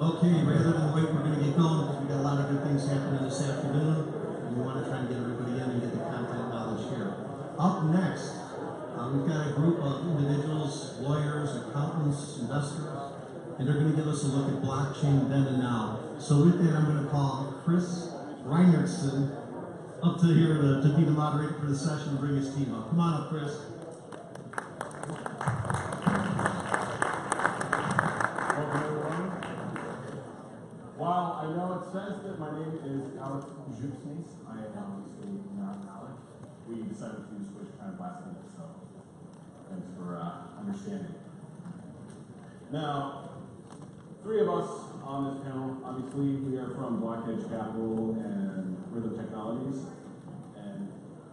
Okay, rather than wait, we're going to get going because we've got a lot of good things happening this afternoon, and we want to try and get everybody in and get the content knowledge here. Up next, we've got a group of individuals, lawyers, accountants, investors, and they're going to give us a look at blockchain then and now. So with that, I'm going to call Chris Reinertsen up to here to be the moderator for the session and bring his team up. Come on up, Chris. While I know it says that my name is Alec Ziupsnys, I am obviously not Alec. We decided to switch kind of last minute, so thanks for understanding. Now, three of us on this panel, obviously we are from BlockEdge Capital and Rhythm Technologies, and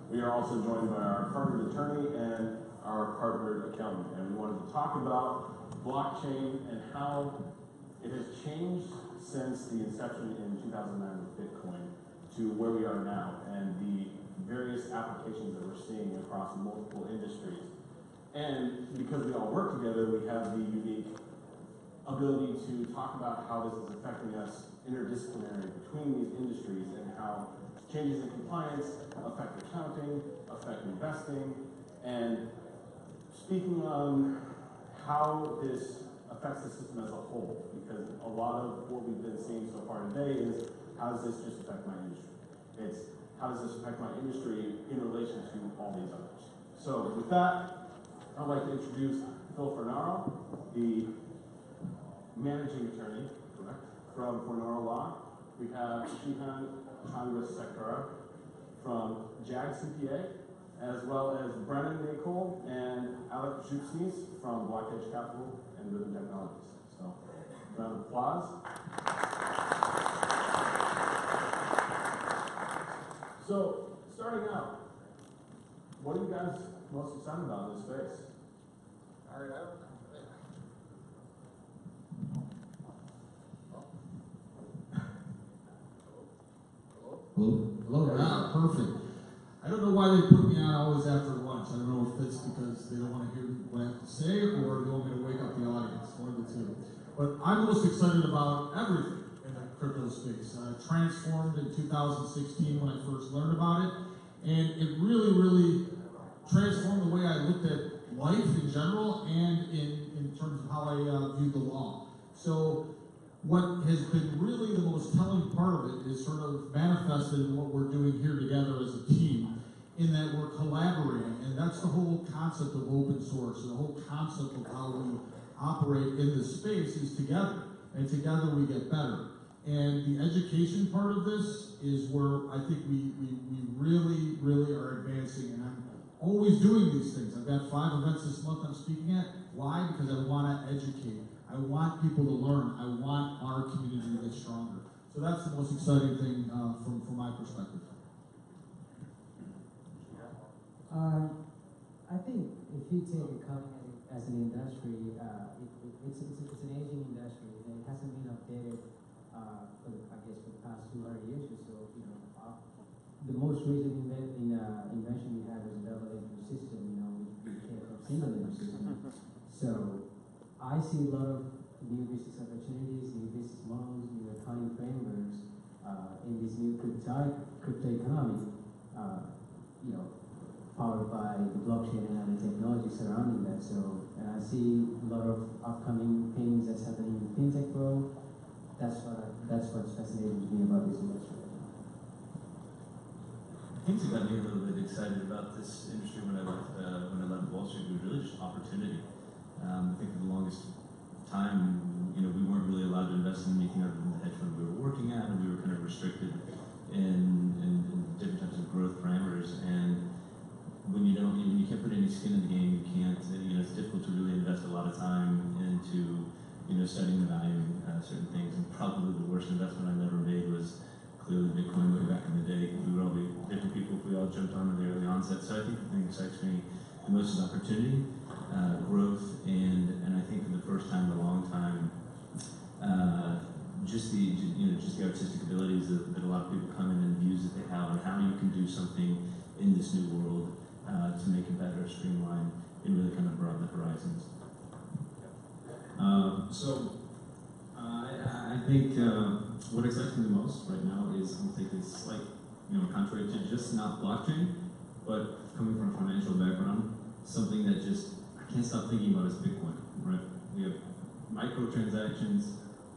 we are also joined by our partnered attorney and our partnered accountant, and we wanted to talk about blockchain and how it has changed since the inception in 2009 with Bitcoin to where we are now, and the various applications that we're seeing across multiple industries. And because we all work together, we have the unique ability to talk about how this is affecting us interdisciplinary between these industries and how changes in compliance affect accounting, affect investing, and speaking on how this affects the system as a whole, because a lot of what we've been seeing so far today is how does this just affect my industry? It's how does this affect my industry in relation to all these others? So with that, I'd like to introduce Phil Fornaro, the managing attorney, correct, from Fornaro Law. We have Shehan Chandrasekera from JAG CPA, as well as Brennan, Nacol, and Alec Ziupsnys from BlockEdge Capital and Rhythm Technologies. So, round of applause. So, starting out, what are you guys most excited about in this space? All right, Hello, perfect. I don't know why they put me on always after lunch. I don't know if it's because they don't want to hear what I have to say or they want me to wake up the audience, one of the two. But I'm most excited about everything in the crypto space. Transformed in 2016 when I first learned about it, and it really transformed the way I looked at life in general and in terms of how I viewed the law. So what has been really the most telling part of it is sort of manifested in what we're doing here together as a team, in that we're collaborating, and that's the whole concept of open source, and the whole concept of how we operate in this space is together, and together we get better. And the education part of this is where I think we really are advancing, and I'm always doing these things. I've got 5 events this month I'm speaking at. Why? Because I want to educate. I want people to learn. I want our community to get stronger. So that's the most exciting thing from my perspective. I think if you take accounting as an industry, it's an aging industry, and it hasn't been updated for the past 200 years or so. You know, the most recent invention we have is the double entry system. You know, we came from single entry system. So I see a lot of new business opportunities, new business models, new accounting frameworks in this new crypto economy. You know, powered by the blockchain and other technology surrounding that. So, and I see a lot of upcoming things that's happening in the FinTank world. That's what's fascinating to me about this industry. Things that got me a little bit excited about this industry when I left Wall Street was really just opportunity. I think for the longest time, you know, we weren't really allowed to invest in anything other than the hedge fund we were working at, and we were kind of restricted in different types of growth parameters. And when you can't put any skin in the game, you can't. You know, it's difficult to really invest a lot of time into, you know, studying the value of certain things. And probably the worst investment I've ever made was clearly Bitcoin way back in the day. We would all be different people if we all jumped on at the early onset. So I think the thing that excites me the most is opportunity, growth, and I think for the first time in a long time, just the artistic abilities that a lot of people come in and views that they have, and how you can do something in this new world to make it better, streamline, and really kind of broaden the horizons. I think what excites me the most right now is I'm thinking it's like, contrary to just not blockchain, but coming from a financial background, something that just I can't stop thinking about is Bitcoin, right? We have microtransactions,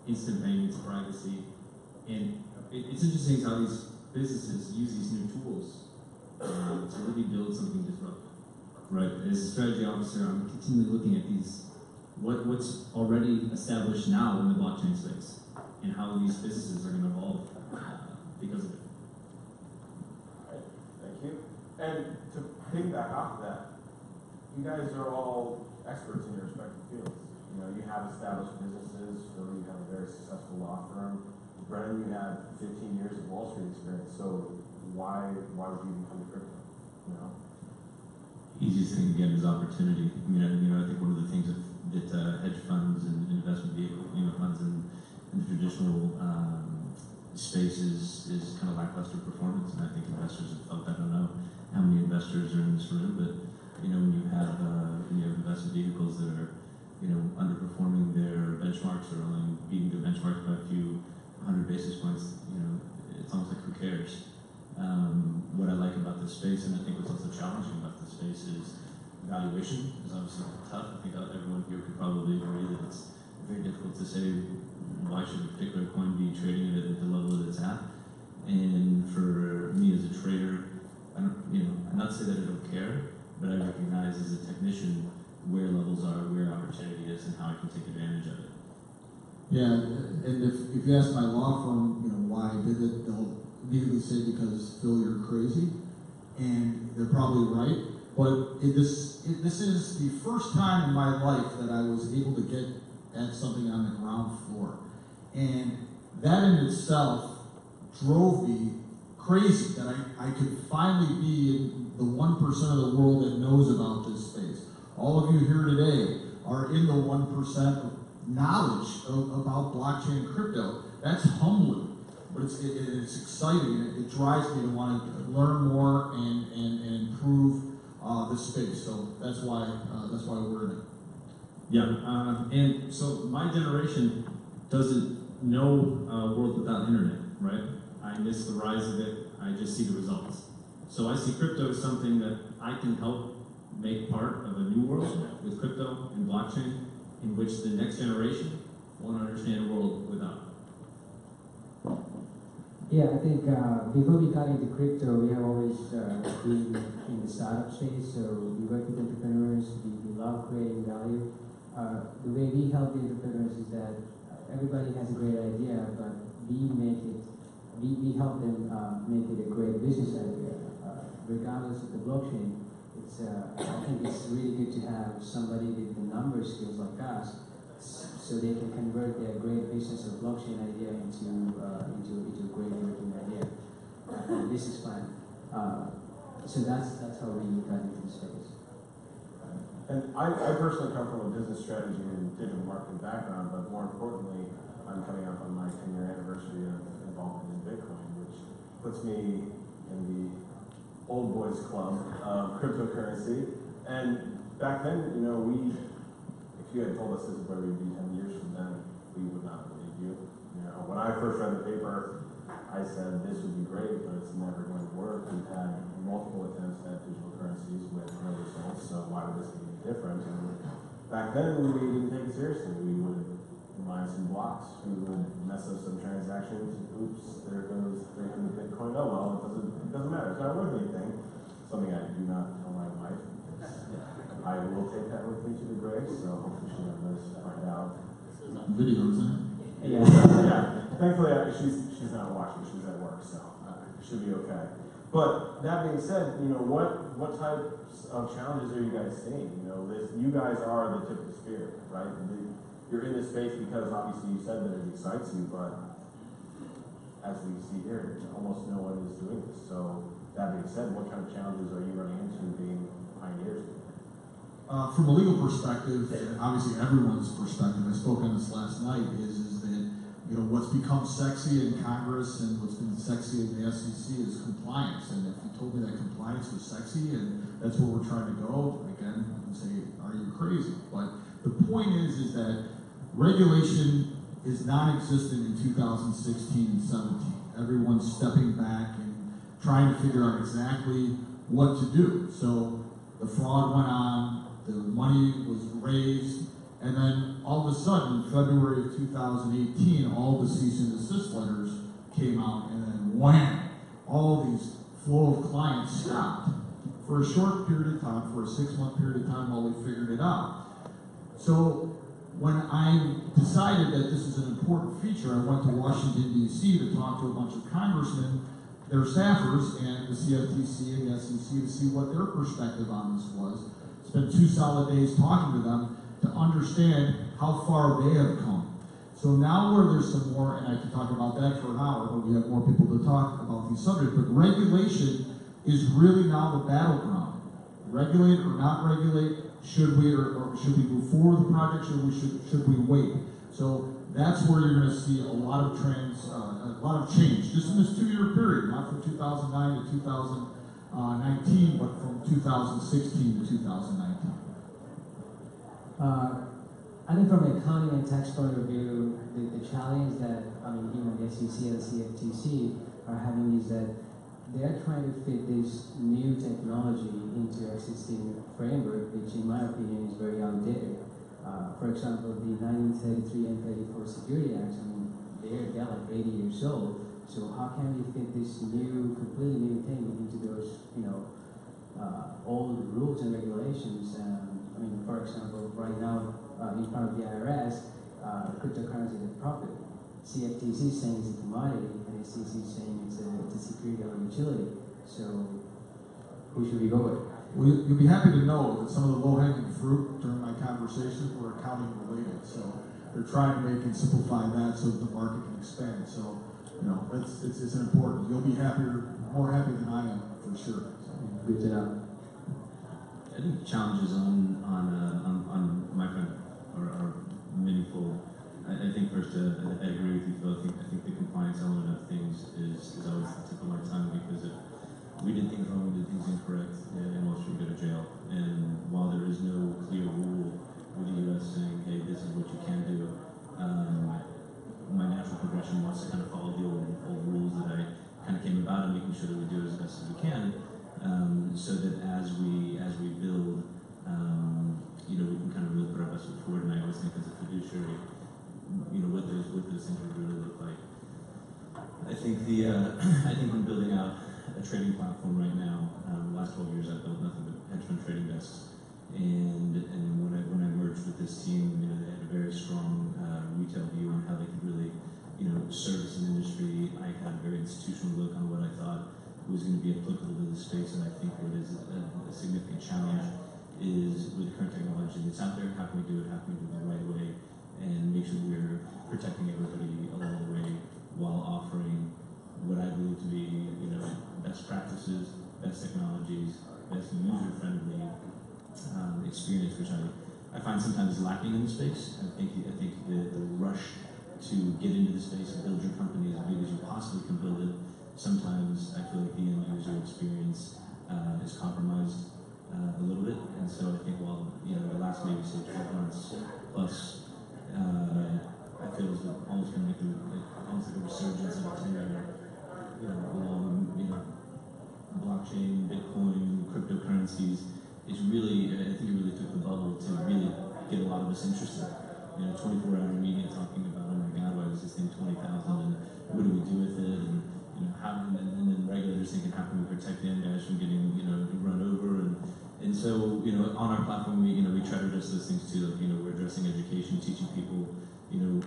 instant payments, privacy, and it's interesting how these businesses use these new tools to really build something disruptive, right? As a strategy officer, I'm continually looking at these, what's already established now in the blockchain space, and how these businesses are going to evolve because of it. All right, thank you. And to piggyback off of that, you guys are all experts in your respective fields. You have established businesses. Phil, you have a very successful law firm. Brennan, you have 15 years of Wall Street experience. So why would you even come to crypto? Easiest thing again is opportunity. I think one of the things that hedge funds and investment vehicle, funds in the traditional space is kind of lackluster performance, and I think investors have felt that. I don't know how many investors are in this room, but when you have investment vehicles that are underperforming their benchmarks or only beating their benchmarks by a few 100 basis points, it's almost like who cares? What I like about this space, and I think what's also challenging about this space, is valuation is obviously tough. I think everyone here could probably agree that it's very difficult to say why should a particular coin be trading at the level that it's at. And for me as a trader, not to say that I don't care, but I recognize as a technician where levels are, where opportunity is, and how I can take advantage of it. Yeah, and if you ask my law firm, why I did it, they'll immediately say because Phil, you're crazy, and they're probably right. But this is the first time in my life that I was able to get at something on the ground floor, and that in itself drove me crazy that I could finally be in the 1% of the world that knows about this space. All of you here today are in the 1% of knowledge about blockchain and crypto. That's humbling, but it's exciting. It drives me to want to learn more and improve this space. So that's why we're in it. Yeah, and so my generation doesn't know a world without internet, right? I miss the rise of it. I just see the results. So I see crypto as something that I can help make part of a new world with crypto and blockchain, in which the next generation won't understand a world without. Yeah, I think before we got into crypto, we have always been in the startup space. So we work with entrepreneurs. We love creating value. The way we help the entrepreneurs is that everybody has a great idea, but we help them make it a great business idea, regardless of the blockchain. I think it's really good to have somebody with the number skills like us, so they can convert their great business or blockchain idea into a great working idea and business plan. So that's how we got into the space. And I personally come from a business strategy and digital marketing background, but more importantly, I'm coming up on my 10-year anniversary of involvement in Bitcoin, which puts me in the old boys club of cryptocurrency. And back then, if you had told us this is where we'd be 10 years from then, we would not believe you. When I first read the paper, I said this would be great, but it's never going to work. We've had multiple attempts at digital currencies with no results, so why would this be any different? And back then, we didn't take it seriously. We would mine some blocks, we would mess up some transactions. Oops, there goes 300 Bitcoin. Oh well, it doesn't matter. It's not worth anything. Something I do not tell my wife. I will take that with me to the grave, so hopefully she never knows to find out. Videos, huh? Yeah. Thankfully, she's not watching. She's at work, so it should be okay. But that being said, what types of challenges are you guys seeing? You guys are the tip of the spear, right? You're in this space because obviously you said that it excites you, but as we see here, almost no one is doing this. So that being said, what kind of challenges are you running into being pioneers? From a legal perspective, and obviously everyone's perspective, I spoke on this last night, is that what's become sexy in Congress and what's been sexy in the SEC is compliance. And if you told me that compliance was sexy and that's where we're trying to go, again, I would say, are you crazy? But the point is that regulation is non-existent in 2016 and 17. Everyone's stepping back and trying to figure out exactly what to do. So the fraud went on, the money was raised, and then all of a sudden, February of 2018, all the cease and desist letters came out, and then wham, all these flow of clients stopped for a short period of time, for a 6-month period of time while we figured it out. So when I decided that this is an important feature, I went to Washington, D.C. to talk to a bunch of congressmen, their staffers, and the CFTC and the SEC to see what their perspective on this was. Spent 2 solid days talking to them to understand how far they have come. So now where there's some more, and I can talk about that for an hour, but we have more people to talk about these subjects, but regulation is really now the battleground. Regulate or not regulate, should we or should we move forward with the project, should we wait? So that's where you're going to see a lot of a lot of change, just in this 2-year period, not from 2009 to 2019, but from 2016 to 2019. I think from an accounting and tax point of view, the challenge that, the SEC and the CFTC are having is that they are trying to fit this new technology into existing framework, which in my opinion is very outdated. For example, the 1933 and 34 Security Acts, they're like 80 years old. So how can we fit this completely new thing into those, old rules and regulations? For example, right now, in front of the IRS, cryptocurrency is a profit. CFTC is saying it's a commodity, and SEC is saying it's a security or utility. So, who should we go with? Well, you'll be happy to know that some of the low-hanging fruit during my conversations were accounting related. So they're trying to make and simplify that so that the market can expand. So, it's important. You'll be more happy than I am for sure. So. Good to know. I think challenges on my front are meaningful. I think first, I agree with you, Phil. I think the compliance element of things is always the tip of my tongue, because if we did things wrong, we did things incorrect, and most should go to jail. And while there is no clear rule with the U.S. saying, hey, this is what you can do, my natural progression wants to kind of follow the old rules that I kind of came about, and making sure that we do it as best as we can, so that as we build, we can kind of really put our best foot forward. And I always think as a fiduciary, what those things would really look like. I think when building out a trading platform right now, the last 12 years I've built nothing but hedge fund trading desks, and when I merged with this team, they had a very strong retail view on how they could really service an industry. I had a very institutional look on what I thought was going to be applicable to the space, and I think what is a significant challenge is with the current technology that's out there, how can we do it, how can we do it the right way, and make sure we're protecting everybody along the way while offering what I believe to be, best practices, best technologies, best user-friendly experience, which I find sometimes lacking in the space. I think the rush to get into the space and build your company as big as you possibly can build it, sometimes I feel like the end user experience is compromised a little bit. And so I think while the last maybe say 12 months plus, I feel as though almost going to make almost like a resurgence of tenure, along blockchain, Bitcoin, cryptocurrencies. I think it really took the bubble to really get a lot of us interested. 24-hour media talking about, oh my God, why was this thing 20,000, and what do we do with it, and and then regulators thinking, how can we protect them guys from getting run over, and so on our platform we try to address those things too. Like we're addressing education, teaching people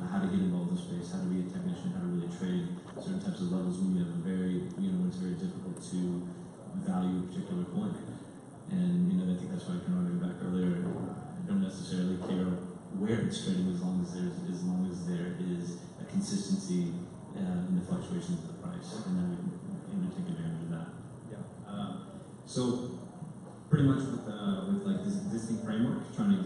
how to get involved in the space, how to be a technician, how to really trade certain types of levels when you have when it's very difficult to value a particular coin. And I think that's why I can argue back earlier. I don't necessarily care where it's trading as long as there is a consistency in the fluctuations of the price, and then we can take advantage of that. Yeah. So pretty much with like this existing framework, trying to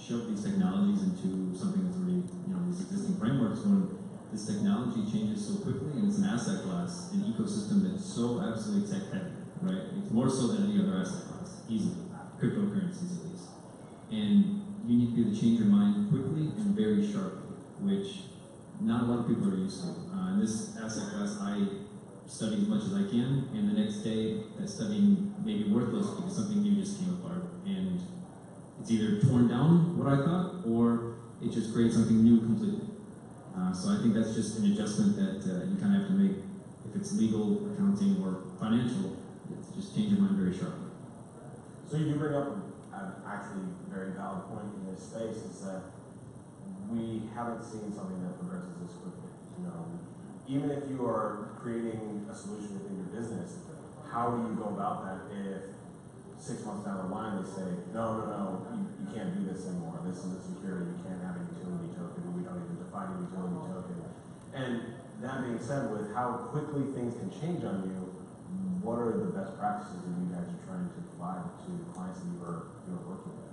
shove these technologies into something that's already these existing frameworks, when this technology changes so quickly, and it's an asset class, an ecosystem that's so absolutely tech heavy, right? It's more so than any other asset class, easily, cryptocurrencies at least. And you need to be able to change your mind quickly and very sharply, which not a lot of people are used to. In this asset class, I study as much as I can, and the next day, that studying may be worthless because something new just came apart, and it's either torn down what I thought, or it just creates something new completely. So I think that's just an adjustment that you kind of have to make. If it's legal, accounting, or financial, it's just change your mind very sharply. So you do bring up an actually very valid point in this space, is that we haven't seen something that progresses this quickly. You know, even if you are creating a solution within your business, how do you go about that if 6 months down the line they say, no, you can't do this anymore. This isn't security. You can't have a utility token. We don't even define a utility token. And that being said, with how quickly things can change on you, what are the best practices that you guys are trying to provide to the clients that you're working with?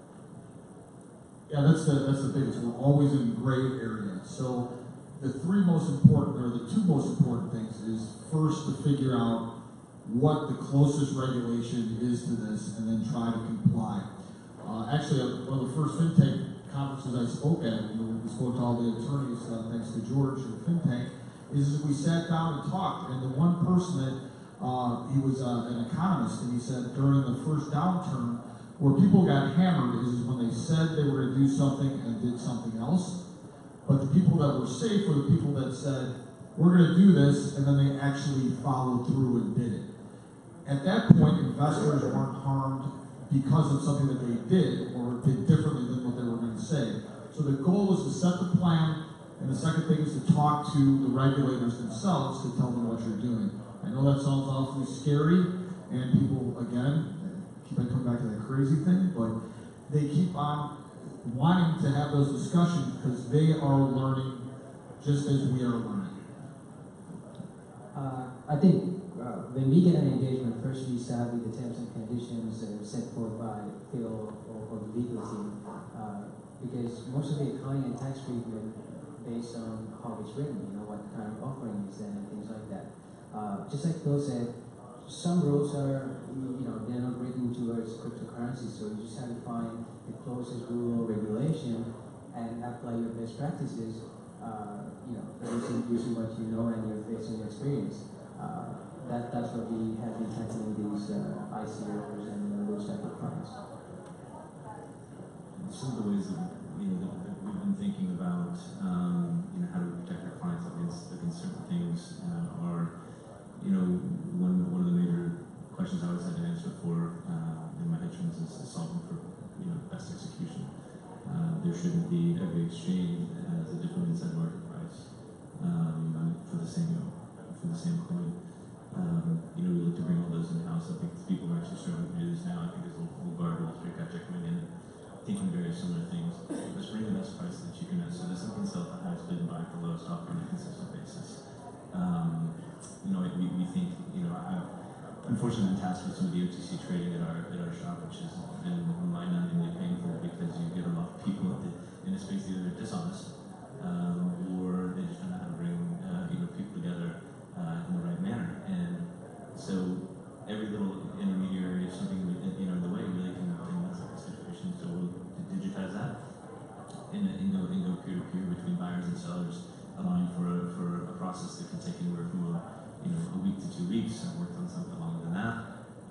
Yeah, that's the biggest. We're always in gray area. So the two most important things is first to figure out what the closest regulation is to this, and then try to comply. Actually, one of the first FinTank conferences I spoke at, we spoke to all the attorneys thanks to George and FinTank, is we sat down and talked, and the one person that he was an economist, and he said during the first downturn, where people got hammered is when they said they were going to do something and did something else. But the people that were safe were the people that said, we're going to do this, and then they actually followed through and did it. At that point, investors weren't harmed because of something that they did or did differently than what they were going to say. So the goal is to set the plan, and the second thing is to talk to the regulators themselves to tell them what you're doing. I know that sounds awfully scary, and people, again, keep on coming back to that crazy thing, but they keep on wanting to have those discussions because they are learning just as we are learning. I think when we get an engagement, first we start with the terms and conditions set forth by Phil or the legal team, because most of the accounting and tax treatment based on how it's written, what kind of offering is there and things like that. Just like Phil said, some rules are, they're not written towards cryptocurrency, so you just have to find the closest rule or regulation and apply your best practices, using what you know and your based on your experience. That's what we have been tackling these ICOs and those type of clients. Some of the ways that we've been thinking about how to protect our clients against certain things are one of the major questions I always had to answer for in my hedge funds is solving for best execution. There shouldn't be every exchange has a different inside market price for the same coin. We look to bring all those in house. I think people are actually starting to do this now. I think there's a whole guard Wall Street guy coming in thinking very similar things. Let's bring the best price that you can have so that something can sell at the highest bid and buy at the lowest offer on a consistent basis. We think, I've unfortunately been tasked with some of the OTC trading at our shop, which has been mind-numbingly painful because you get a lot of people in a space either they're dishonest or they just don't know how to bring people together in the right manner. And so every little intermediary or something in the way really can mess up the situation. So we'll digitize that and go peer-to-peer between buyers and sellers, allowing for a process that can take anywhere from a week to 2 weeks. I've worked on something longer than that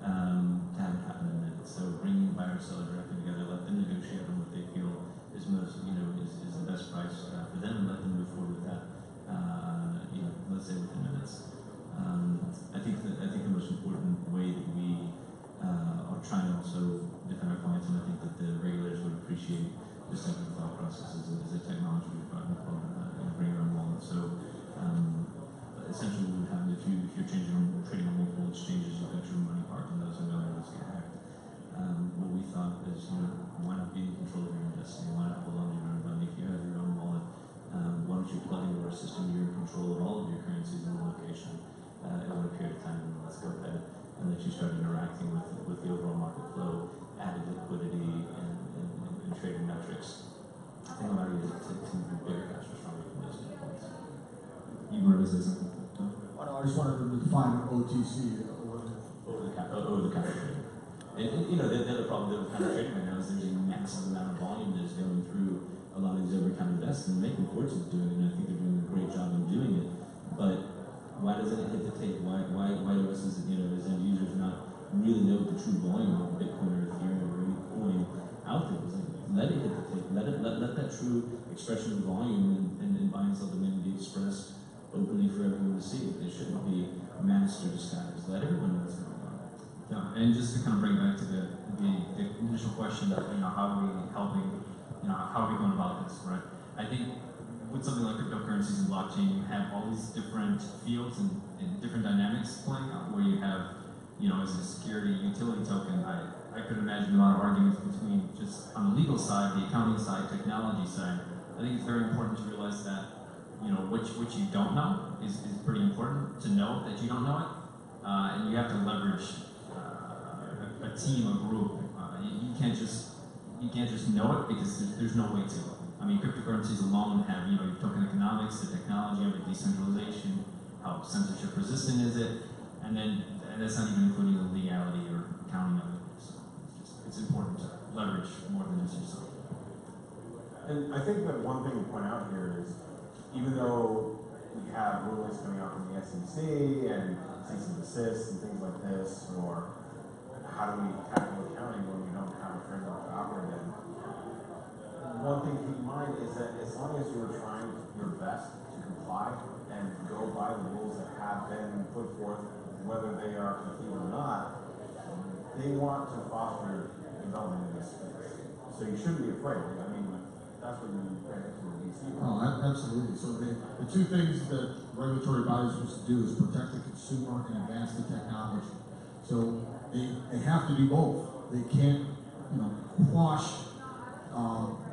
to have it happen in minutes. So bringing buyer and seller directly together, let them negotiate on what they feel is most is the best price for them, and let them move forward with that. Let's say within minutes. I think the most important way that we are trying to also defend our clients, and I think that the regulators would appreciate this type of thought process is a technology we've brought in called bring your own wallet. So essentially what would happen if you're trading on multiple exchanges, you've got your money parked in those and those get hacked. What we thought is, why not be in control of your own destiny? Why not hold on to your own money? If you have your own wallet, why don't you plug into our system? You're in control of all of your currencies in one location at one period of time, and let's go ahead and let you start interacting with the overall market flow, added liquidity, and trading metrics, and allow you to move bigger, faster, stronger from those standpoints. You wanted to say something? I just wanted to define OTC. Over the counter trading. And the other problem that we're kind of trading right now is there's a massive amount of volume that is going through a lot of these over-counter invest, and they're making fortunes doing it, and I think they're doing a great job in doing it. But why doesn't it hit the tape? Why do us as as end users not really know the true volume of Bitcoin or Ethereum or any coin out there? It's like, let it hit the tape. Let that true expression of volume and buy and sell demand be expressed openly for everyone to see. It shouldn't be master disguised. Let everyone know what's going on. Yeah, and just to kind of bring back to the initial question of how are we helping, how are we going about this, right? I think with something like cryptocurrencies and blockchain, you have all these different fields and different dynamics playing out. Where you have, as a security utility token, I could imagine a lot of arguments between just on the legal side, the accounting side, technology side. I think it's very important to realize that which you don't know is pretty important to know that you don't know it, and you have to leverage a team, a group. You can't just know it because there's no way to. I mean, cryptocurrencies alone have your token economics, the technology of it, decentralization, how censorship resistant is it, and that's not even including the legality or accounting of it. So it's important to leverage more than just yourself. And I think that one thing to point out here is, even though we have rulings coming out from the SEC and cease and desist and things like this, or how do we tackle accounting when we don't have a framework to operate in, one thing to keep in mind is that as long as you're trying your best to comply and go by the rules that have been put forth, whether they are complete or not, they want to foster development in this space. So you shouldn't be afraid. I mean, that's what you ran into in DC. Oh, absolutely. So the two things that regulatory bodies are supposed to do is protect the consumer and advance the technology. So they have to do both. They can't, quash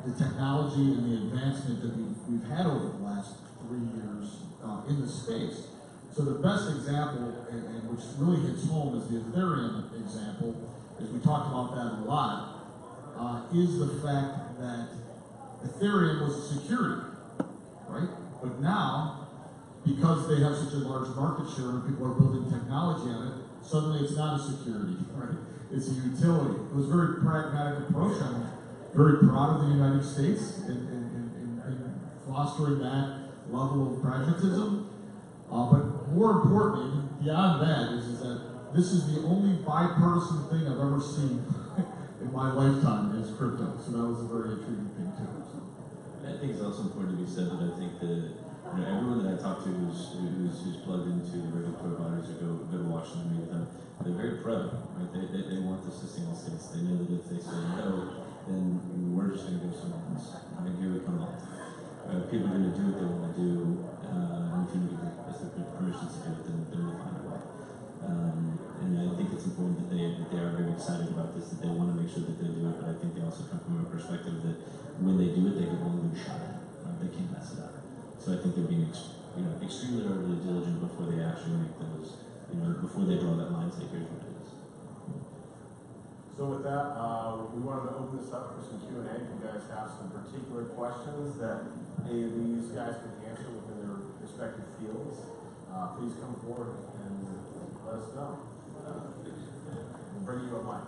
the technology and the advancement that we've had over the last 3 years in the space. So the best example, and which really hits home, is the Ethereum example, as we talk about that a lot, is the fact that Ethereum was a security, right? But now, because they have such a large market share and people are building technology on it, suddenly it's not a security, right? It's a utility. It was a very pragmatic approach. I'm very proud of the United States in fostering that level of pragmatism. But more importantly, beyond that, is that this is the only bipartisan thing I've ever seen in my lifetime is crypto. So that was a very intriguing thing too. So. I think it's also important to be said that I think that everyone that I talk to who's plugged into the regulatory bodies or go to Washington to meet with them, they're very pro, right? They want this to single states. They know that if they say no, then we're just going to go somewhere else. I mean, here we come all the time. People are going to do what they want to do, and if you need the permission to do it, then we'll find a way. And I think it's important that they are very excited about this, that they want to make sure that they do it, but I think they also come from a perspective that when they do it, they get one good shot at it. They can't mess it up. So I think they're being extremely overly diligent before they actually make those, before they draw that line and say, here's what it is. So with that, we wanted to open this up for some Q&A. If you guys have some particular questions that any of these guys can answer within their respective fields, please come forward and let us know. We'll bring you a mic.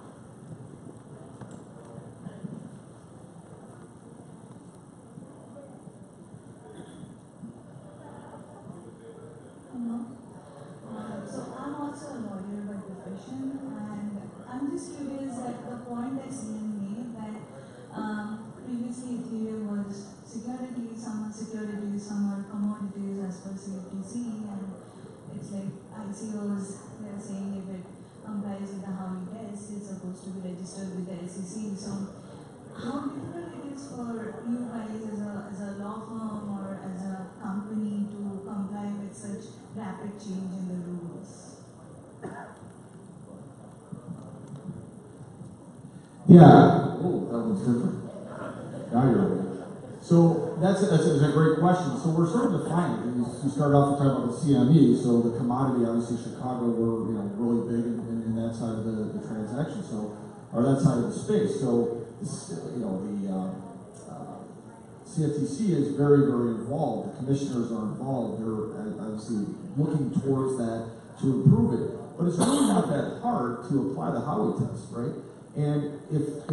So I'm also a lawyer by profession, and I'm just curious at the point that Shehan made that previously Ethereum was securities, some are securities, some are commodities as per CFTC, and it's like ICOs, they're saying if it complies with the Howey test, it's supposed to be registered with the SEC. So how difficult it is for you guys as a law firm or as a company to comply with such rapid change in the rules? Yeah. Oh, that one's different. Now you're ready. So that's a great question. So we're sort of defining it. You started off talking about the CME, so the commodity, obviously Chicago, were really big in that side of the transaction, or that side of the space. So the CFTC is very, very involved. The commissioners are involved. They're obviously looking towards that to improve it. But it's really not that hard to apply the Howey test, right? And if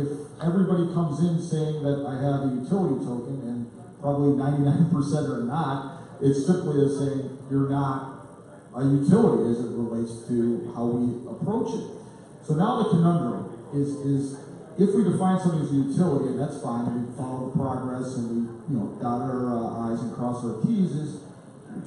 everybody comes in saying that I have a utility token and probably 99% are not. It's simply as saying you're not a utility as it relates to how we approach it. So now the conundrum is if we define something as a utility, and that's fine, and we follow the progress and we dot our I's and cross our T's, is I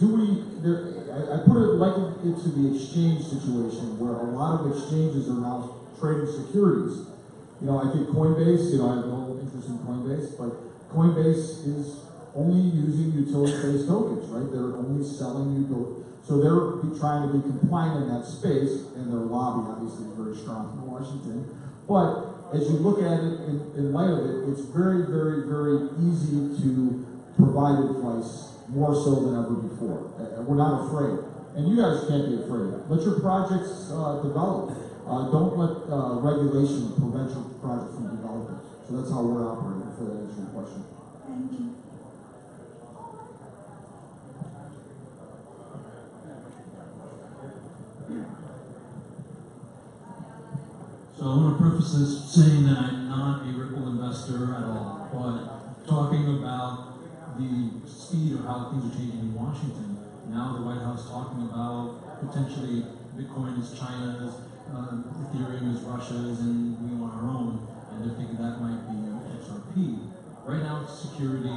put it like into the exchange situation where a lot of exchanges are now trading securities. I think Coinbase, I have no interest in Coinbase, but Coinbase is only using utility-based tokens, right? They're only selling utility. So they're trying to be compliant in that space, and their lobby obviously is very strong in Washington. But as you look at it in light of it, it's very, very, very easy to provide advice more so than ever before. We're not afraid. And you guys can't be afraid. Let your projects develop. Don't let regulation prevent your project from developing. So that's how we're operating, for that answer your question. Thank you. So I want to preface this saying that I'm not a Ripple investor at all, but talking about the speed of how things are changing in Washington. Now the White House talking about potentially Bitcoin is China's, Ethereum is Russia's, and we want our own, and they're thinking that might be XRP. Right now it's security,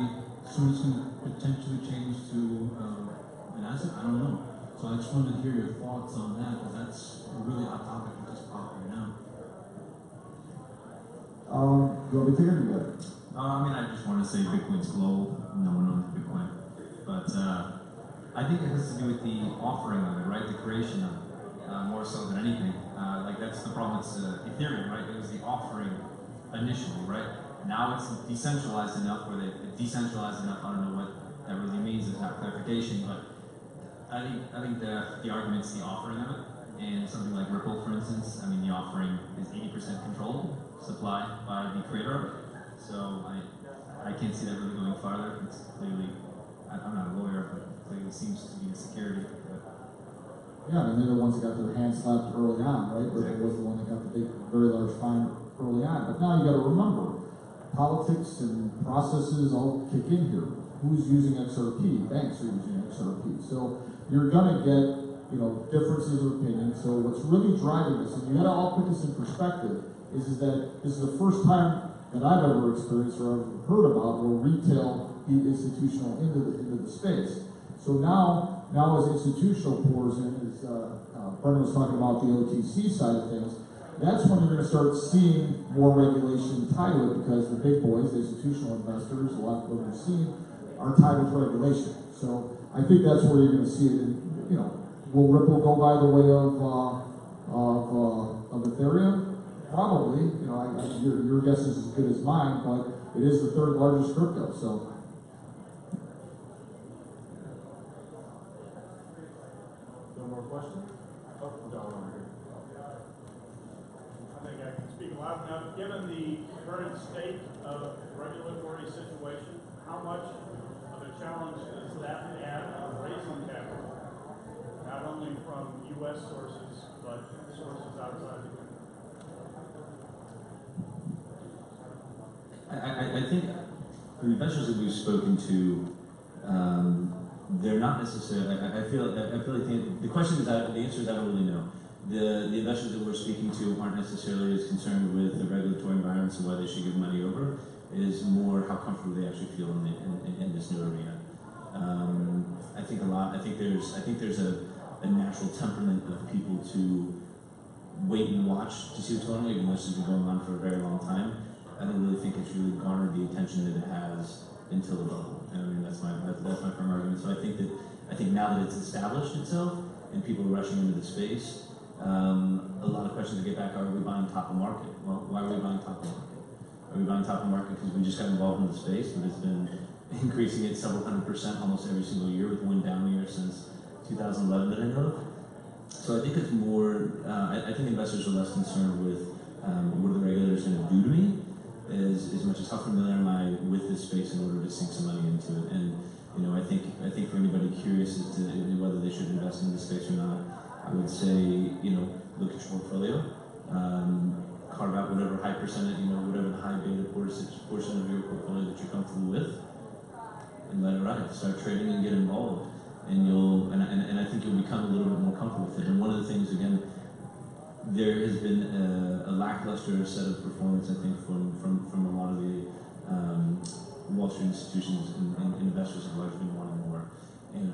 soon it's going to potentially change to an asset, I don't know. So I just wanted to hear your thoughts on that, because that's a really hot topic that just popped right now. Do you want me to take it or you got it? I just want to say Bitcoin's global. No one owns Bitcoin. But I think it has to do with the offering of it, right? The creation of it, more so than anything. That's the problem with Ethereum, right? It was the offering initially, right? Now it's decentralized enough where decentralized enough, I don't know what that really means, there's not clarification, but I think the argument's the offering of it. And something like Ripple, for instance, the offering is 80% controlled, supplied by the creator of it. So I can't see that really going farther. It's clearly, I'm not a lawyer, but clearly seems to be a security. But. Yeah, they're the ones that got their hands slapped early on, right? Ripple was the one that got the big, very large fine early on. But now you got to remember, politics and processes all kick in here. Who's using XRP? Banks are using XRP. So you're going to get, differences of opinion. So what's really driving this, and you got to all put this in perspective, is that this is the first time that I've ever experienced or ever heard about where retail be institutional into the space. So now as institutional pours in, as Brennan was talking about the OTC side of things, that's when you're going to start seeing more regulation tied to it, because the big boys, the institutional investors, a lot of what we've seen, are tied with regulation. So I think that's where you're going to see it. Will Ripple go by the way of Ethereum? Probably. Your guess is as good as mine, but it is the third largest crypto. So. No more questions? Oh, Don over here. I think I can speak loud enough. Given the current state of regulatory situation, how much of a challenge does that add on raising capital? Not only from U.S. sources, but sources outside the country. I think the investors that we've spoken to, they're not necessarily. I feel like the question is the answer is I don't really know. The investors that we're speaking to aren't necessarily as concerned with the regulatory environments and why they should give money over. It is more how comfortable they actually feel in this new arena. I think there's a natural temperament of people to wait and watch to see what's going on, even though this has been going on for a very long time. I don't really think it's really garnered the attention that it has until the bubble. That's my firm argument. So I think now that it's established itself and people are rushing into the space, a lot of questions to get back are we buying top of market? Well, why are we buying top of market? Are we buying top of market because we just got involved in the space, but it's been increasing at several 100% almost every single year with one down year since 2011 that I know of. So I think it's more, I think investors are less concerned with what are the regulators going to do to me as much as how familiar am I with this space in order to sink some money into it. And I think for anybody curious as to whether they should invest in this space or not, I would say, look at your portfolio, carve out whatever high percentage, whatever the high beta portion of your portfolio that you're comfortable with, and let it ride. Start trading and get involved, and I think you'll become a little bit more comfortable with it. And one of the things, again, there has been a lackluster set of performance, I think, from a lot of the Wall Street institutions and investors have largely been wanting more. And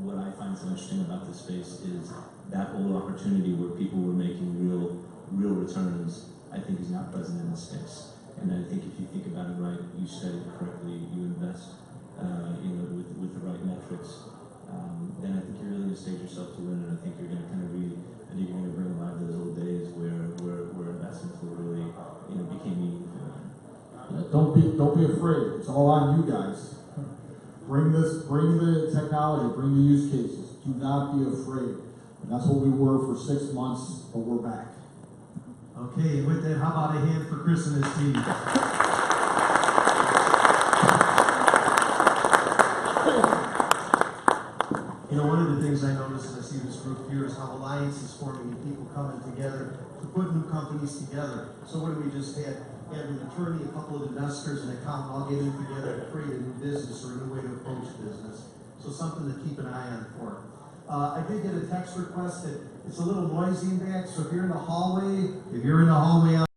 what I find so interesting about this space is that old opportunity where people were making real returns, I think, is not present in this space. And I think if you think about it right, you study it correctly, you invest, with the right metrics, then I think you're really going to stage yourself to win. And I think you're going to kind of I think you're going to bring alive those old days where investments were really, became meaningful. Yeah, don't be afraid. It's all on you guys. Bring the technology, bring the use cases. Do not be afraid. And that's what we were for 6 months, but we're back. Okay, with that, how about a hand for Chris and his team? One of the things I notice as I see this group here is how alliances forming and people coming together to put new companies together. So what do we just had? We had an attorney, a couple of investors, and an accountant all getting together to create a new business or a new way to approach business. So something to keep an eye on for. I did get a text request that it's a little noisy in back, so if you're in the hallway out